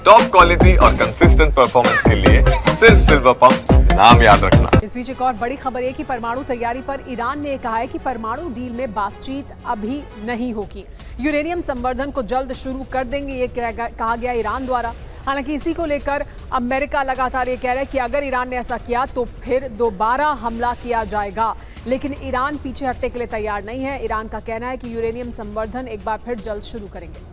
Top quality और consistent performance के लिए सिर्फ सिल्वर पंप नाम याद रखना। इस बीच एक और बड़ी खबर है कि परमाणु तैयारी पर ईरान ने कहा है कि परमाणु डील में बातचीत अभी नहीं होगी। यूरेनियम संवर्धन को जल्द शुरू कर देंगे, ये कहा गया ईरान द्वारा। हालांकि इसी को लेकर अमेरिका लगातार ये कह रहा है कि अगर ईरान ने ऐसा किया तो फिर दोबारा हमला किया जाएगा, लेकिन ईरान पीछे हटने के लिए तैयार नहीं है। ईरान का कहना है कि यूरेनियम संवर्धन एक बार फिर जल्द शुरू करेंगे।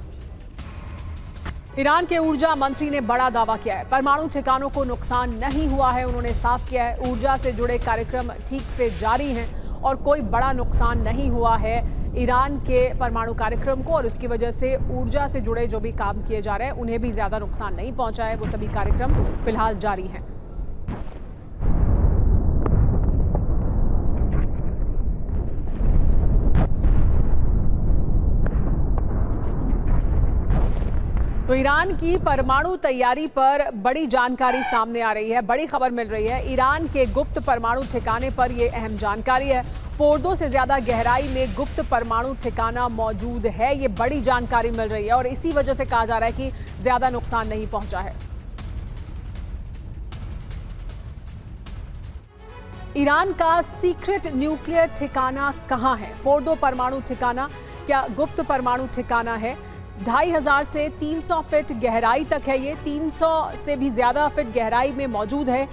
ईरान के ऊर्जा मंत्री ने बड़ा दावा किया है, परमाणु ठिकानों को नुकसान नहीं हुआ है। उन्होंने साफ किया है ऊर्जा से जुड़े कार्यक्रम ठीक से जारी हैं और कोई बड़ा नुकसान नहीं हुआ है ईरान के परमाणु कार्यक्रम को, और उसकी वजह से ऊर्जा से जुड़े जो भी काम किए जा रहे हैं उन्हें भी ज्यादा नुकसान नहीं पहुंचा है। वो सभी कार्यक्रम फिलहाल जारी हैं। तो ईरान की परमाणु तैयारी पर बड़ी जानकारी सामने आ रही है, बड़ी खबर मिल रही है। ईरान के गुप्त परमाणु ठिकाने पर यह अहम जानकारी है। फोर्दो से ज्यादा गहराई में गुप्त परमाणु ठिकाना मौजूद है, ये बड़ी जानकारी मिल रही है और इसी वजह से कहा जा रहा है कि ज्यादा नुकसान नहीं पहुंचा है। ईरान का सीक्रेट न्यूक्लियर ठिकाना कहां है? फोर्दो परमाणु ठिकाना क्या गुप्त परमाणु ठिकाना है? 2500 से 300 फीट गहराई तक है, ये 300 से भी ज्यादा फीट गहराई में मौजूद है।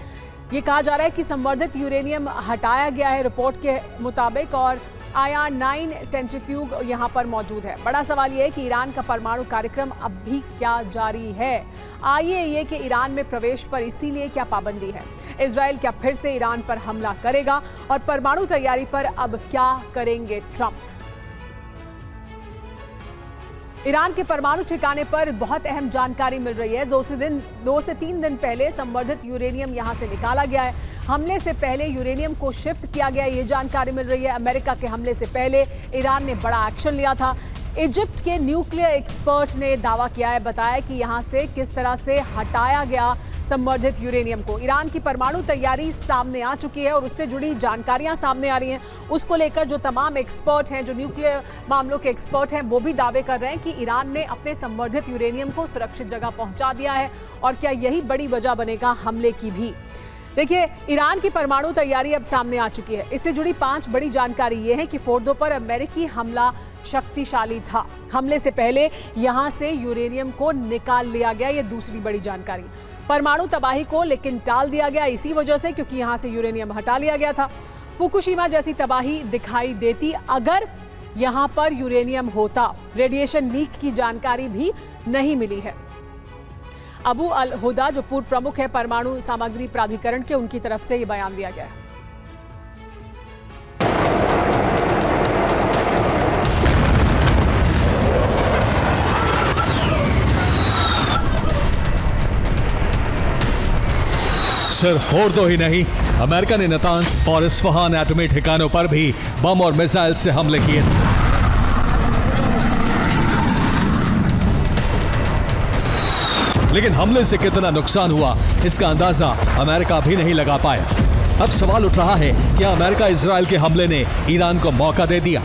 ये कहा जा रहा है कि संवर्धित यूरेनियम हटाया गया है रिपोर्ट के मुताबिक, और IR-9 सेंट्रीफ्यूग यहां पर मौजूद है। बड़ा सवाल यह है कि ईरान का परमाणु कार्यक्रम अब भी क्या जारी है? आइए ये कि ईरान में प्रवेश पर इसीलिए क्या पाबंदी है? इजराइल क्या फिर से ईरान पर हमला करेगा? और परमाणु तैयारी पर अब क्या करेंगे ट्रंप? ईरान के परमाणु ठिकाने पर बहुत अहम जानकारी मिल रही है। 2 से 3 दिन पहले संवर्धित यूरेनियम यहां से निकाला गया है। हमले से पहले यूरेनियम को शिफ्ट किया गया, ये जानकारी मिल रही है। अमेरिका के हमले से पहले ईरान ने बड़ा एक्शन लिया था। इजिप्ट के न्यूक्लियर एक्सपर्ट ने दावा किया है, बताया कि यहां से किस तरह से हटाया गया संवर्धित यूरेनियम को। ईरान की परमाणु तैयारी सामने आ चुकी है और उससे जुड़ी जानकारियां सामने आ रही हैं। उसको लेकर जो तमाम एक्सपर्ट हैं, जो न्यूक्लियर मामलों के एक्सपर्ट हैं, वो भी दावे कर रहे हैं कि ईरान ने अपने संवर्धित यूरेनियम को सुरक्षित जगह पहुंचा दिया है, और क्या यही बड़ी वजह बनेगा हमले की भी? देखिए, ईरान की परमाणु तैयारी अब सामने आ चुकी है। इससे जुड़ी 5 बड़ी जानकारी ये है कि फोर्दो पर अमेरिकी हमला शक्तिशाली था। हमले से पहले यहां से यूरेनियम को निकाल लिया गया, ये दूसरी बड़ी जानकारी। परमाणु तबाही को लेकिन टाल दिया गया इसी वजह से, क्योंकि यहां से यूरेनियम हटा लिया गया था। फुकुशिमा जैसी तबाही दिखाई देती अगर यहां पर यूरेनियम होता। रेडिएशन लीक की जानकारी भी नहीं मिली है। अबू अल हुदा जो पूर्व प्रमुख है परमाणु सामग्री प्राधिकरण के, उनकी तरफ से यह बयान दिया गया है। सिर्फ फोर्दो ही नहीं, अमेरिका ने नतांस और इस्फहान एटमी ठिकानों पर भी बम और मिसाइल से हमले किए थे। लेकिन हमले से कितना नुकसान हुआ, इसका अंदाजा अमेरिका भी नहीं लगा पाया। अब सवाल उठ रहा है, क्या अमेरिका इजराइल के हमले ने ईरान को मौका दे दिया?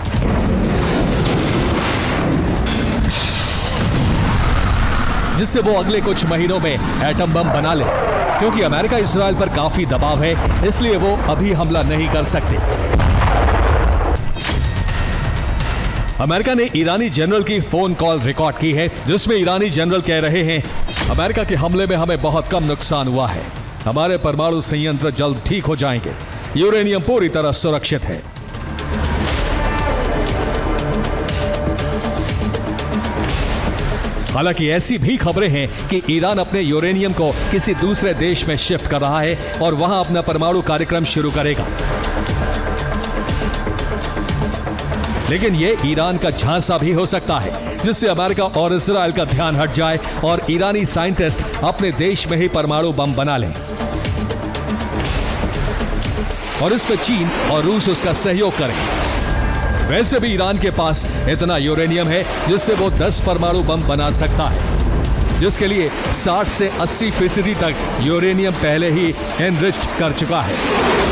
जिससे वो अगले कुछ महीनों में एटम बम बना ले, क्योंकि अमेरिका इजराइल पर काफी दबाव है, इसलिए वो अभी हमला नहीं कर सकते। अमेरिका ने ईरानी जनरल की फोन कॉल रिकॉर्ड की है, जिसमें ईरानी जनरल कह रहे हैं, अमेरिका के हमले में हमें बहुत कम नुकसान हुआ है। हमारे परमाणु संयंत्र जल्द ठीक हो जाएंगे। यूरेनियम पूरी तरह सुरक्षित है। हालांकि ऐसी भी खबरें हैं कि ईरान अपने यूरेनियम को किसी दूसरे देश में शिफ्ट कर रहा है और वहां अपना परमाणु कार्यक्रम शुरू करेगा। लेकिन यह ईरान का झांसा भी हो सकता है, जिससे अमेरिका और इजराइल का ध्यान हट जाए और ईरानी साइंटिस्ट अपने देश में ही परमाणु बम बना लें, और इस पर चीन और रूस उसका सहयोग करें। वैसे भी ईरान के पास इतना यूरेनियम है जिससे वो 10 परमाणु बम बना सकता है, जिसके लिए 60 से 80% तक यूरेनियम पहले ही एनरिच्ड कर चुका है।